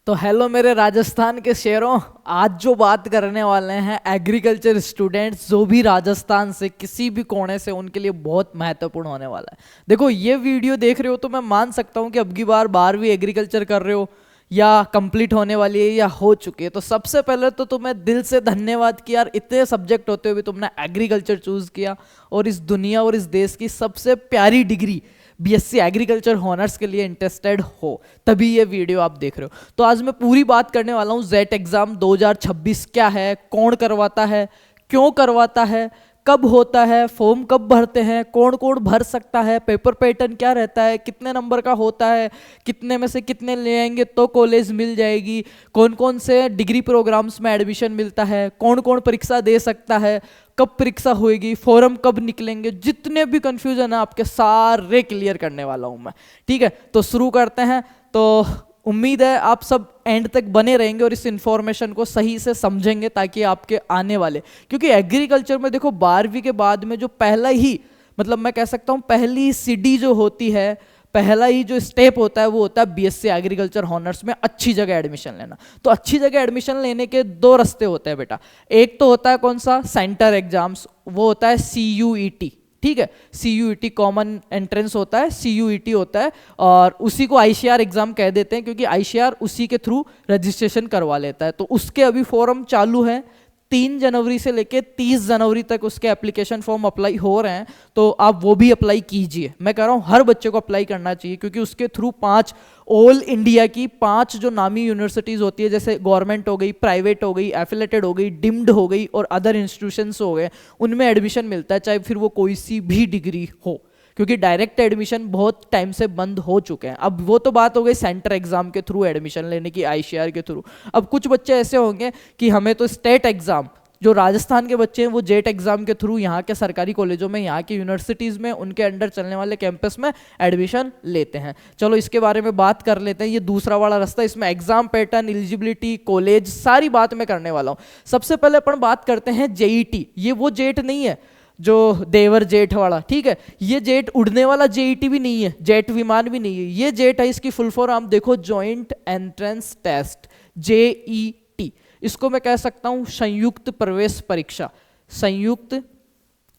तो हेलो मेरे राजस्थान के शेरों। आज जो बात करने वाले हैं एग्रीकल्चर स्टूडेंट्स जो भी राजस्थान से किसी भी कोने से, उनके लिए बहुत महत्वपूर्ण होने वाला है। देखो, ये वीडियो देख रहे हो तो मैं मान सकता हूँ कि अब की बार 12वीं एग्रीकल्चर कर रहे हो या कंप्लीट होने वाली है या हो चुकी है। तो सबसे पहले तो तुम्हें दिल से धन्यवाद कि यार इतने सब्जेक्ट होते हुए तुमने एग्रीकल्चर चूज किया और इस दुनिया और इस देश की सबसे प्यारी डिग्री बीएससी एग्रीकल्चर हॉनर्स के लिए इंटरेस्टेड हो, तभी ये वीडियो आप देख रहे हो। तो आज मैं पूरी बात करने वाला हूँ जेट एग्जाम 2026 क्या है, कौन करवाता है, क्यों करवाता है, कब होता है, फॉर्म कब भरते हैं, कौन कौन भर सकता है, पेपर पैटर्न क्या रहता है, कितने नंबर का होता है, कितने में से कितने ले आएंगे तो कॉलेज मिल जाएगी, कौन कौन से डिग्री प्रोग्राम्स में एडमिशन मिलता है, कौन कौन परीक्षा दे सकता है, कब परीक्षा होएगी, फॉर्म कब निकलेंगे, जितने भी कंफ्यूजन है आपके सारे क्लियर करने वाला हूं मैं। ठीक है, तो शुरू करते हैं। तो उम्मीद है आप सब एंड तक बने रहेंगे और इस इंफॉर्मेशन को सही से समझेंगे ताकि आपके आने वाले, क्योंकि एग्रीकल्चर में देखो 12वीं के बाद में जो पहला ही, मतलब मैं कह सकता हूं पहली सीडी जो होती है, पहला ही जो स्टेप होता है वो होता है बीएससी एग्रीकल्चर हॉनर्स में अच्छी जगह एडमिशन लेना। तो अच्छी जगह एडमिशन लेने के दो रास्ते होते हैं बेटा। एक तो होता है कौन सा, सेंटर एग्जाम्स, वो होता है CUET। ठीक है, CUET कॉमन एंट्रेंस होता है, CUET होता है, और उसी को ICR एग्जाम कह देते हैं क्योंकि ICR उसी के थ्रू रजिस्ट्रेशन करवा लेता है। तो उसके अभी फॉर्म चालू है, 3 जनवरी से लेके 30 जनवरी तक उसके एप्लीकेशन फॉर्म अप्लाई हो रहे हैं। तो आप वो भी अप्लाई कीजिए। मैं कह रहा हूँ हर बच्चे को अप्लाई करना चाहिए क्योंकि उसके थ्रू 5 ऑल इंडिया की 5 जो नामी यूनिवर्सिटीज होती है, जैसे गवर्नमेंट हो गई, प्राइवेट हो गई, एफिलेटेड हो गई, डिम्ड हो गई और अदर इंस्टीट्यूशंस हो गए, उनमें एडमिशन मिलता है, चाहे फिर वो कोई सी भी डिग्री हो, क्योंकि डायरेक्ट एडमिशन बहुत टाइम से बंद हो चुके हैं। अब वो तो बात हो गई सेंटर एग्जाम के थ्रू एडमिशन लेने की, ICR के थ्रू। अब कुछ बच्चे ऐसे होंगे कि हमें तो स्टेट एग्जाम, जो राजस्थान के बच्चे हैं वो जेट एग्जाम के थ्रू यहाँ के सरकारी कॉलेजों में, यहाँ की यूनिवर्सिटीज़ में, उनके अंडर चलने वाले कैंपस में एडमिशन लेते हैं। चलो इसके बारे में बात कर लेते हैं। ये दूसरा वाला रास्ता, इसमें एग्जाम पैटर्न, एलिजिबिलिटी, कॉलेज, सारी बात मैं करने वाला हूँ। सबसे पहले अपन बात करते हैं JET। ये वो जेट नहीं है जो देवर जेठ वाला, ठीक है, ये जेट उड़ने वाला JET भी नहीं है, जेट विमान भी नहीं है, ये जेट है। इसकी फुल फॉर्म आप देखो, जॉइंट एंट्रेंस टेस्ट, JET। इसको मैं कह सकता हूं संयुक्त प्रवेश परीक्षा। संयुक्त,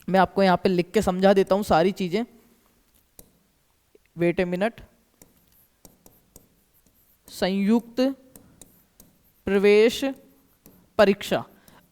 मैं आपको यहां पे लिख के समझा देता हूं सारी चीजें, वेट ए मिनट। संयुक्त प्रवेश परीक्षा।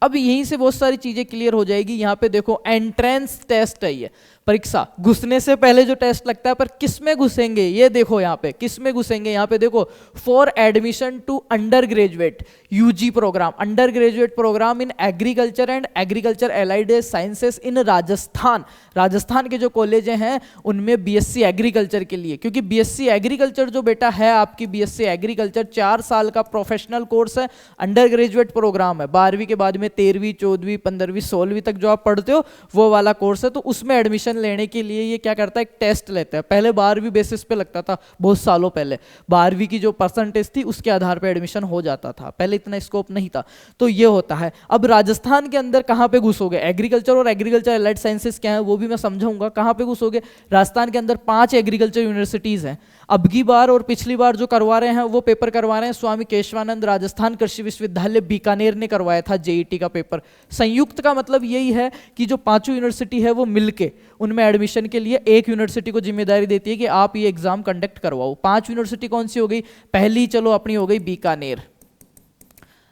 अब यहीं से बहुत सारी चीजें क्लियर हो जाएगी। यहां पे देखो एंट्रेंस टेस्ट है, ये परीक्षा, घुसने से पहले जो टेस्ट लगता है, पर किस में घुसेंगे ये देखो, यहाँ पे किस में घुसेंगे, यहाँ पे देखो, for admission to under graduate UG programme, under graduate programme in agriculture and agriculture allied sciences in Rajasthan. Rajasthan के जो कॉलेज हैं उनमें BSc एग्रीकल्चर के लिए, क्योंकि BSc एग्रीकल्चर जो बेटा है आपकी, BSc एग्रीकल्चर 4 साल का प्रोफेशनल कोर्स है, अंडर ग्रेजुएट प्रोग्राम है। 12वीं के बाद में 13वीं, 14वीं, 15वीं, 16वीं तक जो आप पढ़ते हो वो वाला कोर्स है। तो उसमें एडमिशन लेने के लिए ये क्या करता है, एक टेस्ट लेता है। पहले 12वीं बेसिस पे लगता था, बहुत सालों पहले 12वीं की जो परसेंटेज थी उसके आधार पे एडमिशन हो जाता था, पहले इतना स्कोप नहीं था। तो ये होता है। अब राजस्थान के अंदर कहां पे घुसोगे, एग्रीकल्चर और एग्रीकल्चर एलाइड साइंसेस क्या है वो भी मैं समझाऊंगा। कहां पे घुसोगे, राजस्थान के अंदर 5 एग्रीकल्चर यूनिवर्सिटीज हैं। अब की बार और पिछली बार जो करवा रहे हैं वो पेपर करवा रहे हैं स्वामी केशवानंद राजस्थान कृषि विश्वविद्यालय बीकानेर ने करवाया था JET का पेपर। संयुक्त का मतलब यही है कि जो 5 यूनिवर्सिटी है वो मिलके उनमें एडमिशन के लिए एक यूनिवर्सिटी को जिम्मेदारी देती है कि आप ये एग्जाम कंडक्ट करवाओ। 5 यूनिवर्सिटी कौन सी हो गई, पहली चलो अपनी हो गई बीकानेर।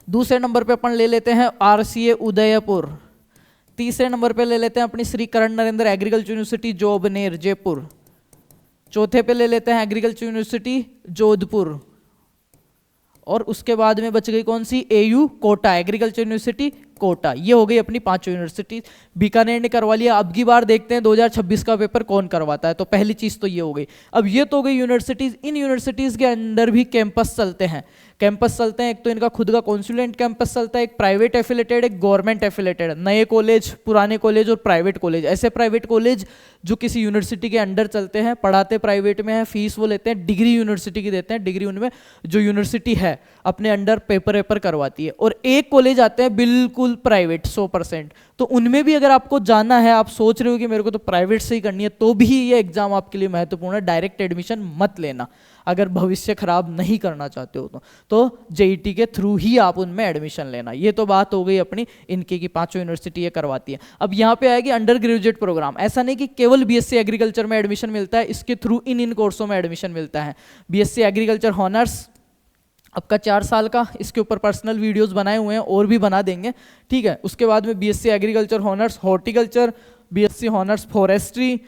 दूसरे नंबर पे अपन ले लेते हैं RCA उदयपुर। तीसरे नंबर पे ले लेते हैं अपनी श्री करण नरेंद्र एग्रीकल्चर यूनिवर्सिटी जोबनेर जयपुर। चौथे पे ले लेते हैं एग्रीकल्चर यूनिवर्सिटी जोधपुर। और उसके बाद में बच गई कौन सी, AU Kota, agriculture university Kota. ये हो गई अपनी 5 यूनिवर्सिटी। बीकानेर ने करवा लिया। अब की बार देखते हैं 2026 का पेपर कौन करवाता है। तो पहली चीज तो ये हो गई। अब ये तो हो गई यूनिवर्सिटीज। इन यूनिवर्सिटीज के अंदर भी कैंपस चलते हैं, कैंपस चलते हैं। एक तो इनका खुद का कॉन्सुलेंट कैंपस चलता है, एक प्राइवेट एफिलेटेड, एक गवर्नमेंट एफिलेटेड। नए कॉलेज, पुराने कॉलेज और प्राइवेट कॉलेज। ऐसे प्राइवेट कॉलेज जो किसी यूनिवर्सिटी के अंडर चलते हैं, पढ़ाते प्राइवेट में है, फीस वो लेते हैं, डिग्री यूनिवर्सिटी की देते हैं। डिग्री उनमें जो यूनिवर्सिटी है अपने अंडर पेपर करवाती है। और एक कॉलेज आते हैं बिल्कुल प्राइवेट 100%। तो उनमें भी अगर आपको जाना है, आप सोच रहे हो कि मेरे को तो प्राइवेट से ही करनी है, तो भी ये एग्जाम आपके लिए महत्वपूर्ण है। डायरेक्ट एडमिशन मत लेना। अगर भविष्य खराब नहीं करना चाहते हो तो जेईटी के थ्रू ही आप उनमें एडमिशन लेना। ये तो बात हो गई अपनी इनकी की पांचों यूनिवर्सिटी ये करवाती है। अब यहाँ पे आएगी अंडर ग्रेजुएट प्रोग्राम। ऐसा नहीं कि केवल बीएससी एग्रीकल्चर में एडमिशन मिलता है, इसके थ्रू इन कोर्सों में एडमिशन मिलता है। बीएससी एग्रीकल्चर हॉनर्स आपका 4 साल का, इसके ऊपर पर्सनल वीडियोस बनाए हुए हैं और भी बना देंगे, ठीक है। उसके बाद में BSc agriculture honours horticulture, BSc honours forestry,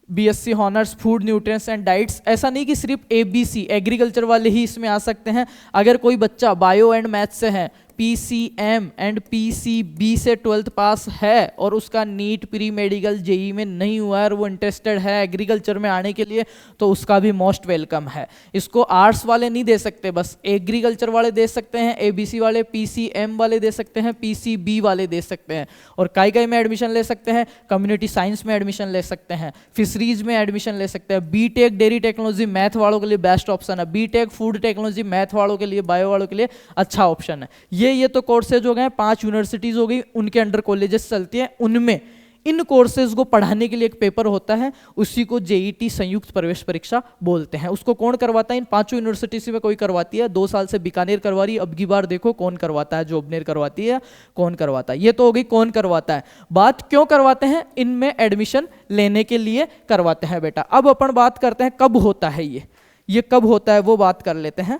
BSc honours food nutrients and diets. ऐसा नहीं कि सिर्फ एबीसी एग्रीकल्चर वाले ही इसमें आ सकते हैं। अगर कोई बच्चा बायो एंड मैथ से है, पीसीएम एंड पीसीबी से 12th पास है और उसका नीट प्री मेडिकल जेई में नहीं हुआ है और वो इंटरेस्टेड है एग्रीकल्चर में आने के लिए, तो उसका भी मोस्ट वेलकम है। इसको आर्ट्स वाले नहीं दे सकते, बस एग्रीकल्चर वाले दे सकते हैं, एबीसी वाले, पीसीएम वाले दे सकते हैं, पीसीबी वाले दे सकते हैं। और काई में एडमिशन ले सकते हैं, कम्युनिटी साइंस में एडमिशन ले सकते हैं, फिशरीज में एडमिशन ले सकते हैं। बीटेक डेयरी टेक्नोलॉजी मैथ वालों के लिए बेस्ट ऑप्शन है, बीटेक फूड टेक्नोलॉजी मैथ वालों के लिए, बायो वालों के लिए अच्छा ऑप्शन है। ये तो कोर्सेज हो गए, 5 यूनिवर्सिटीज हो गई, उनके अंडर कॉलेजेस चलती हैं, उनमें इन कोर्सेज को पढ़ाने के लिए एक पेपर होता है, उसी को जेईटी संयुक्त प्रवेश परीक्षा बोलते हैं। उसको कौन करवाता है? इन 5 यूनिवर्सिटी में कोई करवाती है। 2 साल से बीकानेर करवा रही है, अब की बार देखो कौन करवाता है, जोबनेर करवाती है, कौन करवाता है। ये तो हो गई कौन करवाता है। बात क्यों करवाते हैं, इनमें एडमिशन लेने के लिए करवाते हैं बेटा। अब अपन बात करते हैं कब होता है ये कब होता है वो बात कर लेते हैं।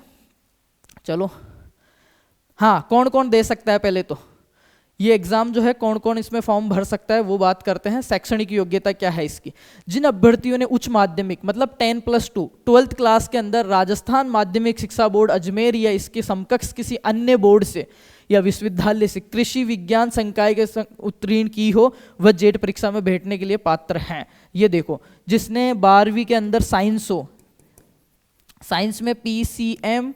चलो हाँ, कौन कौन दे सकता है, पहले तो ये एग्जाम जो है कौन कौन इसमें फॉर्म भर सकता है वो बात करते हैं। शैक्षणिक योग्यता क्या है इसकी? जिन अभ्यर्थियों ने उच्च माध्यमिक मतलब 10+2 12th क्लास के अंदर राजस्थान माध्यमिक शिक्षा बोर्ड अजमेर या इसके समकक्ष किसी अन्य बोर्ड से या विश्वविद्यालय से कृषि विज्ञान संकाय के उत्तीर्ण की हो, वह जेट परीक्षा में बैठने के लिए पात्र हैं। ये देखो, जिसने 12वीं के अंदर साइंस हो, साइंस में पीसीएम,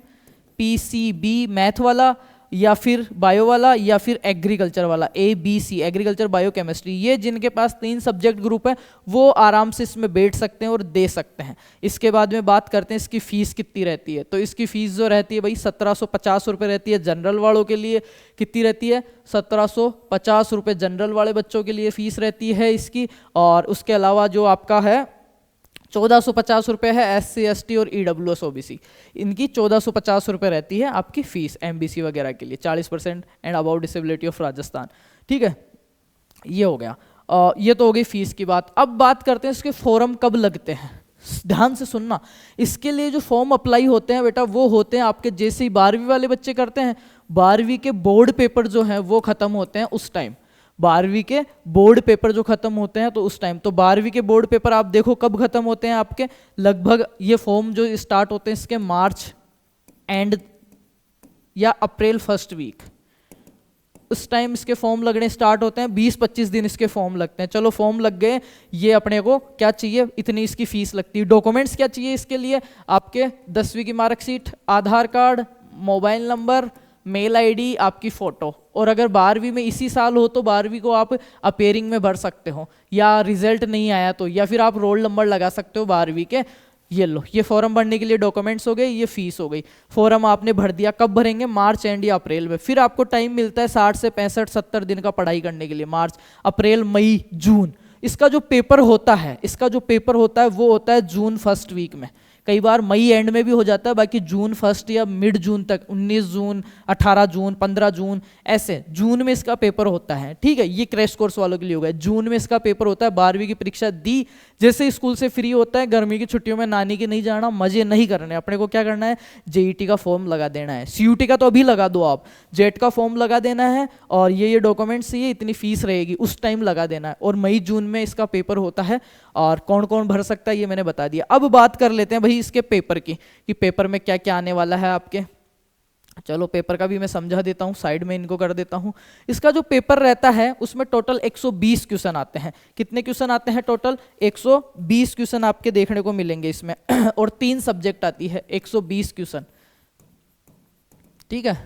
पीसीबी मैथ वाला या फिर बायो वाला या फिर एग्रीकल्चर वाला, एबीसी एग्रीकल्चर बायो केमिस्ट्री, ये जिनके पास 3 सब्जेक्ट ग्रुप है वो आराम से इसमें बैठ सकते हैं और दे सकते हैं। इसके बाद में बात करते हैं इसकी फीस कितनी रहती है। तो इसकी फीस जो रहती है भाई 1750 रुपये रहती है। जनरल वालों के लिए कितनी रहती है? 1750 रुपये जनरल वाले बच्चों के लिए फीस रहती है इसकी। और उसके अलावा जो आपका है 1450 रुपये है SC ST और EWS OBC, इनकी 1450 रुपये रहती है आपकी फीस MBC वगैरह के लिए, 40% and about disability of Rajasthan, ठीक है। ये हो गया, ये तो हो गई फीस की बात। अब बात करते हैं इसके फॉर्म कब लगते हैं। ध्यान से सुनना, इसके लिए जो फॉर्म अप्लाई होते हैं बेटा वो होते हैं आपके जैसे ही 12वीं वाले बच्चे करते हैं, 12वीं के बोर्ड पेपर जो हैं वो खत्म होते हैं उस टाइम। 12वीं के बोर्ड पेपर जो खत्म होते हैं तो उस टाइम, तो 12वीं के बोर्ड पेपर आप देखो कब खत्म होते हैं आपके, लगभग ये फॉर्म जो स्टार्ट होते हैं इसके मार्च एंड या अप्रैल फर्स्ट वीक, उस टाइम इसके फॉर्म लगने स्टार्ट होते हैं। 20-25 दिन इसके फॉर्म लगते हैं। चलो फॉर्म लग गए, ये अपने को क्या चाहिए, इतनी इसकी फीस लगती है। डॉक्यूमेंट्स क्या चाहिए इसके लिए? आपके 10वीं की marksheet, Aadhaar card, mobile number, mail ID, आपकी फोटो। और अगर 12वीं में इसी साल हो तो 12वीं को आप अपेयरिंग में भर सकते हो, या रिजल्ट नहीं आया तो, या फिर आप रोल नंबर लगा सकते हो 12वीं के। ये लो, ये फॉर्म भरने के लिए डॉक्यूमेंट्स हो गए, ये फीस हो गई। फॉर्म आपने भर दिया, कब भरेंगे? मार्च एंड या अप्रैल में। फिर आपको टाइम मिलता है 60 से 65-70 दिन का पढ़ाई करने के लिए। मार्च, अप्रैल, मई, जून। इसका जो पेपर होता है वो होता है जून फर्स्ट वीक में। कई बार मई एंड में भी हो जाता है, बाकी जून फर्स्ट या मिड जून तक, 19 जून, 18 जून, 15 जून, ऐसे जून में इसका पेपर होता है, ठीक है। ये क्रैश कोर्स वालों के लिए हो गया, जून में इसका पेपर होता है। 12वीं की परीक्षा दी, जैसे स्कूल से फ्री होता है, गर्मी की छुट्टियों में नानी के नहीं जाना, मजे नहीं करने, अपने को क्या करना है, जेईटी का फॉर्म लगा देना है। सीयूटी का तो अभी लगा दो आप, जेट का फॉर्म लगा देना है, और ये डॉक्यूमेंट्स चाहिए, इतनी फीस रहेगी, उस टाइम लगा देना है। और मई जून में इसका पेपर होता है, और कौन कौन भर सकता है ये मैंने बता दिया। अब बात कर लेते हैं भाई इसके पेपर की, कि पेपर में क्या क्या आने वाला है आपके। चलो पेपर का भी मैं समझा देता हूँ, साइड में इनको कर देता हूँ। इसका जो पेपर रहता है उसमें टोटल 120 क्वेश्चन आते हैं। कितने क्वेश्चन आते हैं टोटल? 120 क्वेश्चन आपके देखने को मिलेंगे इसमें और 3 सब्जेक्ट आती है, 120 क्वेश्चन, ठीक है।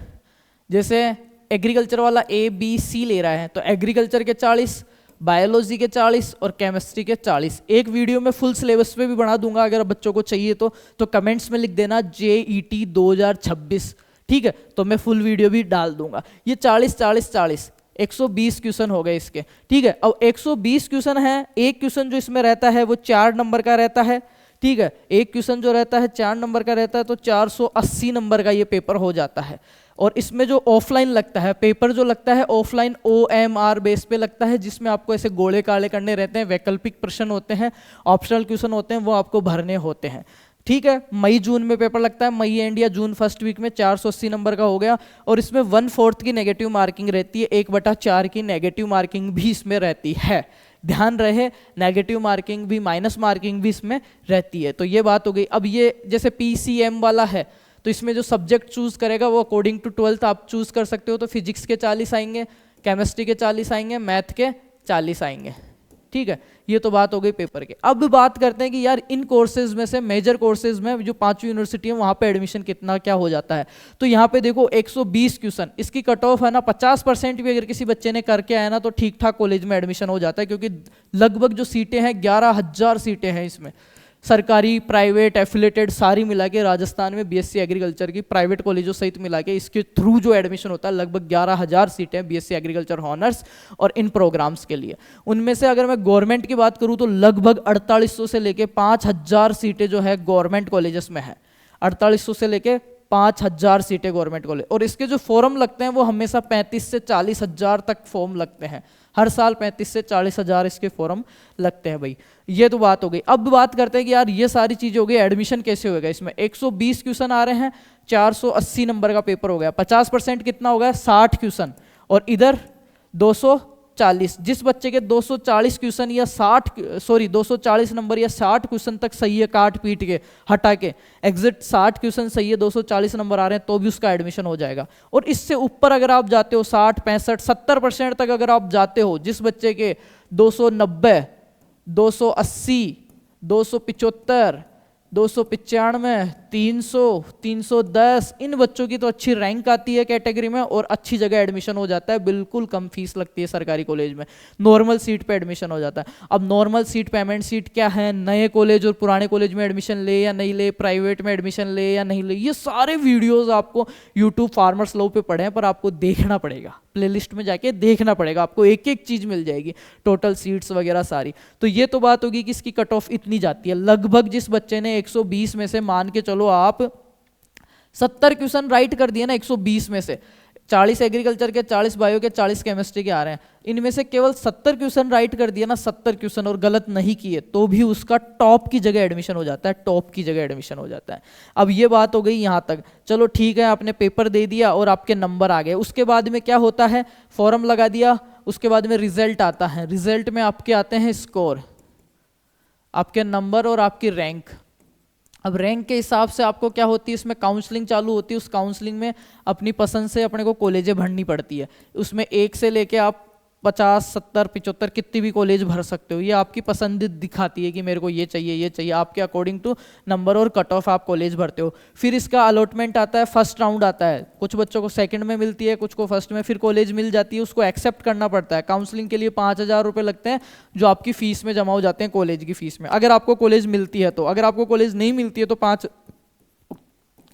जैसे एग्रीकल्चर वाला ABC ले रहा है तो एग्रीकल्चर के 40, बायोलॉजी के 40 और केमिस्ट्री के 40। एक वीडियो में फुल सिलेबस पे भी बना दूंगा, अगर बच्चों को चाहिए तो कमेंट्स में लिख देना JET 2026, ठीक है, तो मैं फुल वीडियो भी डाल दूंगा। ये 40 120 क्वेश्चन हो गए इसके, ठीक है। अब 120 क्वेश्चन है, एक क्वेश्चन जो इसमें रहता है वो 4 नंबर का रहता है, ठीक है। एक क्वेश्चन जो रहता है 4 नंबर का रहता है, तो 480 नंबर का ये पेपर हो जाता है। और इसमें जो ऑफलाइन लगता है पेपर, जो लगता है ऑफलाइन OMR बेस पे लगता है, जिसमें आपको ऐसे गोले काले करने रहते हैं, वैकल्पिक प्रश्न होते हैं, ऑप्शनल क्वेश्चन होते हैं, वो आपको भरने होते हैं। ठीक है, मई जून में पेपर लगता है, मई एंड या जून फर्स्ट वीक में। 480 नंबर का हो गया। और इसमें 1/4 की नेगेटिव मार्किंग रहती है, 1/4 की नेगेटिव मार्किंग भी इसमें रहती है। ध्यान रहे, नेगेटिव मार्किंग भी, माइनस मार्किंग भी इसमें रहती है। तो ये बात हो गई। अब ये जैसे PCM वाला है, तो इसमें जो सब्जेक्ट चूज करेगा वो अकॉर्डिंग टू 12th आप चूज कर सकते हो। तो फिजिक्स के 40 आएंगे, केमिस्ट्री के 40 आएंगे, मैथ के 40 आएंगे। ठीक है, ये तो बात हो गई पेपर के। अब बात करते हैं कि यार इन कोर्सेज में से, मेजर कोर्सेज में जो 5 यूनिवर्सिटी है, वहां पे एडमिशन कितना क्या हो जाता है। तो यहाँ पे देखो 120 क्वेश्चन, इसकी कट ऑफ है ना 50% भी अगर किसी बच्चे ने करके आया ना, तो ठीक ठाक कॉलेज में एडमिशन हो जाता है। क्योंकि लगभग जो सीटें हैं 11,000 सीटें हैं इसमें, सरकारी प्राइवेट एफिलेटेड सारी मिला के राजस्थान में BSc एग्रीकल्चर की प्राइवेट कॉलेजों सहित मिला के इसके थ्रू जो एडमिशन होता है, लगभग 11,000 सीटें BSc एग्रीकल्चर हॉनर्स और इन प्रोग्राम्स के लिए। उनमें से अगर मैं गवर्नमेंट की बात करूं तो लगभग 4800 से लेके 5,000 सीटें जो है गवर्नमेंट कॉलेजेस में है। 4800 से लेके 5,000 सीटें गवर्नमेंट कॉलेज। और इसके जो फॉर्म लगते हैं वो हमेशा 35 से 40 हज़ार तक फॉर्म लगते हैं। हर साल 35 से 40 हज़ार इसके फॉर्म लगते हैं भाई। ये तो बात हो गई। अब बात करते हैं कि यार ये सारी चीज़ें हो गई, एडमिशन कैसे होगा। इसमें 120 क्वेश्चन आ रहे हैं, 480 नंबर का पेपर हो गया। 50% कितना हो गया, 60 क्वेश्चन। और इधर 240, जिस बच्चे के 240 क्वेश्चन या 240 नंबर या 60 क्वेश्चन तक सही है, काट पीट के हटा के एग्जिट 60 क्वेश्चन सही है, 240 नंबर आ रहे हैं, तो भी उसका एडमिशन हो जाएगा। और इससे ऊपर अगर आप जाते हो 60, 65, 70% तक अगर आप जाते हो, जिस बच्चे के 290, 280, 275, 295, 300, 310, इन बच्चों की तो अच्छी रैंक आती है कैटेगरी में और अच्छी जगह एडमिशन हो जाता है। बिल्कुल कम फीस लगती है सरकारी कॉलेज में, नॉर्मल सीट पे एडमिशन हो जाता है। अब नॉर्मल सीट, पेमेंट सीट क्या है, नए कॉलेज और पुराने कॉलेज में एडमिशन ले या नहीं ले, प्राइवेट में एडमिशन ले या नहीं ले, ये सारे वीडियोज आपको यूट्यूब फार्मर्स लॉ पे पढ़े हैं, पर आपको देखना पड़ेगा, प्लेलिस्ट में जाके देखना पड़ेगा, आपको एक एक चीज मिल जाएगी, टोटल सीट्स वगैरह सारी। तो ये तो बात होगी कि इसकी कट ऑफ इतनी जाती है। लगभग जिस बच्चे ने 120 में से मान के चलो आप 70 क्वेश्चन राइट कर दिए ना, 120 में से 40 एग्रीकल्चर के, 40 बायो के, 40 केमिस्ट्री के आ रहे हैं, इनमें से केवल 70 क्वेश्चन राइट कर दिया ना, 70 क्वेश्चन और गलत नहीं किए, तो भी उसका टॉप की जगह एडमिशन हो जाता है, टॉप की जगह एडमिशन हो जाता है। अब ये बात हो गई यहाँ तक, चलो ठीक है, आपने पेपर दे दिया और आपके नंबर आ गए। उसके बाद में क्या होता है, फॉर्म लगा दिया, उसके बाद में रिजल्ट आता है। रिजल्ट में आपके आते हैं स्कोर, आपके नंबर और आपकी रैंक। अब रैंक के हिसाब से आपको क्या होती है, इसमें काउंसलिंग चालू होती है। उस काउंसलिंग में अपनी पसंद से अपने को कॉलेजें भरनी पड़ती है। उसमें 1 से लेके आप 50, 70, 75 कितनी भी कॉलेज भर सकते हो। ये आपकी पसंद दिखाती है कि मेरे को ये चाहिए, ये चाहिए, आपके अकॉर्डिंग टू नंबर और कट ऑफ आप कॉलेज भरते हो। फिर इसका अलॉटमेंट आता है, फर्स्ट राउंड आता है, कुछ बच्चों को सेकंड में मिलती है, कुछ को फर्स्ट में। फिर कॉलेज मिल जाती है, उसको एक्सेप्ट करना पड़ता है। काउंसलिंग के लिए 5,000 रुपये लगते हैं, जो आपकी फीस में जमा हो जाते हैं, कॉलेज की फीस में, अगर आपको कॉलेज मिलती है तो। अगर आपको कॉलेज नहीं मिलती है तो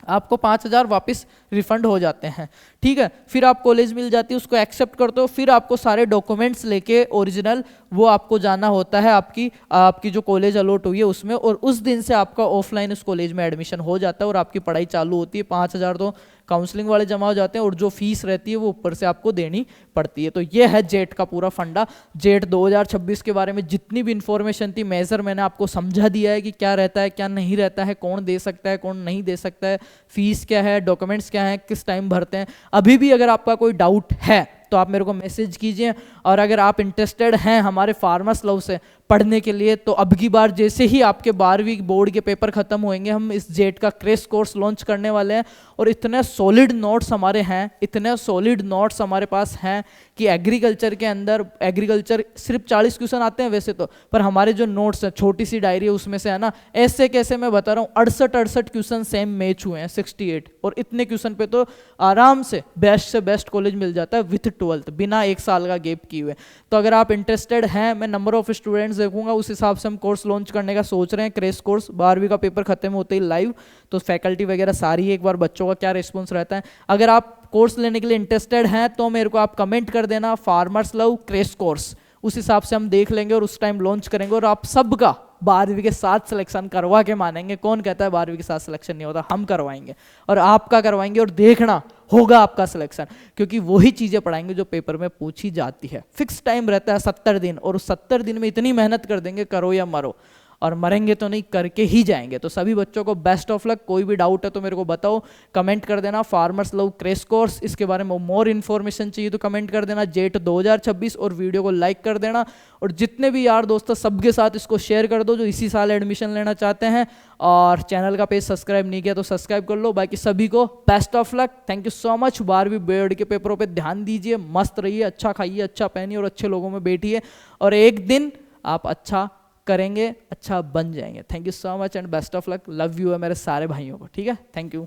आपको 5,000 वापस रिफंड हो जाते हैं। ठीक है, फिर आप कॉलेज मिल जाती है, उसको एक्सेप्ट करते हो, फिर आपको सारे डॉक्यूमेंट्स लेके ओरिजिनल वो आपको जाना होता है आपकी जो कॉलेज अलॉट हुई है उसमें, और उस दिन से आपका ऑफलाइन उस कॉलेज में एडमिशन हो जाता है और आपकी पढ़ाई चालू होती है। 5,000 तो काउंसलिंग वाले जमा हो जाते हैं और जो फीस रहती है वो ऊपर से आपको देनी पड़ती है। तो ये है जेट का पूरा फंडा। जेट 2026 के बारे में जितनी भी इंफॉर्मेशन थी मेजर मैंने आपको समझा दिया है कि क्या रहता है, क्या नहीं रहता है, कौन दे सकता है, कौन नहीं दे सकता है, फीस क्या है, डॉक्यूमेंट्स क्या है, किस टाइम भरते हैं। अभी भी अगर आपका कोई डाउट है तो आप मेरे को मैसेज कीजिए, और अगर आप इंटरेस्टेड हैं हमारे फार्मर्स लॉ से पढ़ने के लिए तो अब की बार जैसे ही आपके 12वीं बोर्ड के पेपर खत्म होंगे हम इस जेट का क्रैश कोर्स लॉन्च करने वाले हैं। और इतने सॉलिड नोट्स हमारे हैं, इतने सॉलिड नोट्स हमारे पास हैं कि एग्रीकल्चर के अंदर, एग्रीकल्चर सिर्फ 40 क्वेश्चन आते हैं वैसे तो, पर हमारे जो नोट्स हैं, छोटी सी डायरी है उसमें से है ना, ऐसे कैसे मैं बता रहा हूँ 68 क्वेश्चन सेम मैच हुए हैं, 68, और इतने क्वेश्चन पे तो आराम से बेस्ट से बेस्ट कॉलेज मिल जाता है विथ 12th, बिना 1 साल का गैप किए हुए। तो अगर आप इंटरेस्टेड हैं, मैं नंबर ऑफ स्टूडेंट्स देखूंगा, उस हिसाब से हम कोर्स लॉन्च करने का सोच रहे हैं, क्रैश कोर्स। 12वीं का पेपर खत्म होते ही लाइव, तो फैकल्टी वगैरह सारी, एक बार बच्चों का क्या रिस्पॉन्स रहता है। अगर आप कोर्स लेने के लिए इंटरेस्टेड हैं तो मेरे को आप कमेंट कर देना, फार्मर्स लव क्रैश कोर्स, उस हिसाब से हम देख लेंगे और उस टाइम लॉन्च करेंगे और आप सबका 12वीं के साथ सिलेक्शन करवा के मानेंगे। कौन कहता है 12वीं के साथ सिलेक्शन नहीं होता? हम करवाएंगे और आपका करवाएंगे, और देखना होगा आपका सिलेक्शन, क्योंकि वही चीज़ें पढ़ाएंगे जो पेपर में पूछी जाती है। फिक्स टाइम रहता है 70 दिन, और उस 70 दिन में इतनी मेहनत कर देंगे, करो या मरो, और मरेंगे तो नहीं, करके ही जाएंगे। तो सभी बच्चों को बेस्ट ऑफ लक। कोई भी डाउट है तो मेरे को बताओ, कमेंट कर देना। फार्मर्स लव क्रैश कोर्स, इसके बारे में मोर इन्फॉर्मेशन चाहिए तो कमेंट कर देना, जेट 2026, और वीडियो को लाइक कर देना। और जितने भी यार दोस्त हैं सबके साथ इसको शेयर कर दो जो इसी साल एडमिशन लेना चाहते हैं। और चैनल का पेज सब्सक्राइब नहीं किया तो सब्सक्राइब कर लो। बाकी सभी को best of luck, thank you so much. 12वीं बोर्ड के पेपरों पर ध्यान दीजिए, मस्त रहिए, अच्छा खाइए, अच्छा पहनिए और अच्छे लोगों में बैठिए, और एक दिन आप अच्छा करेंगे, अच्छा बन जाएंगे। Thank you so much and best of luck. Love you है मेरे सारे भाइयों को, ठीक है? Thank you.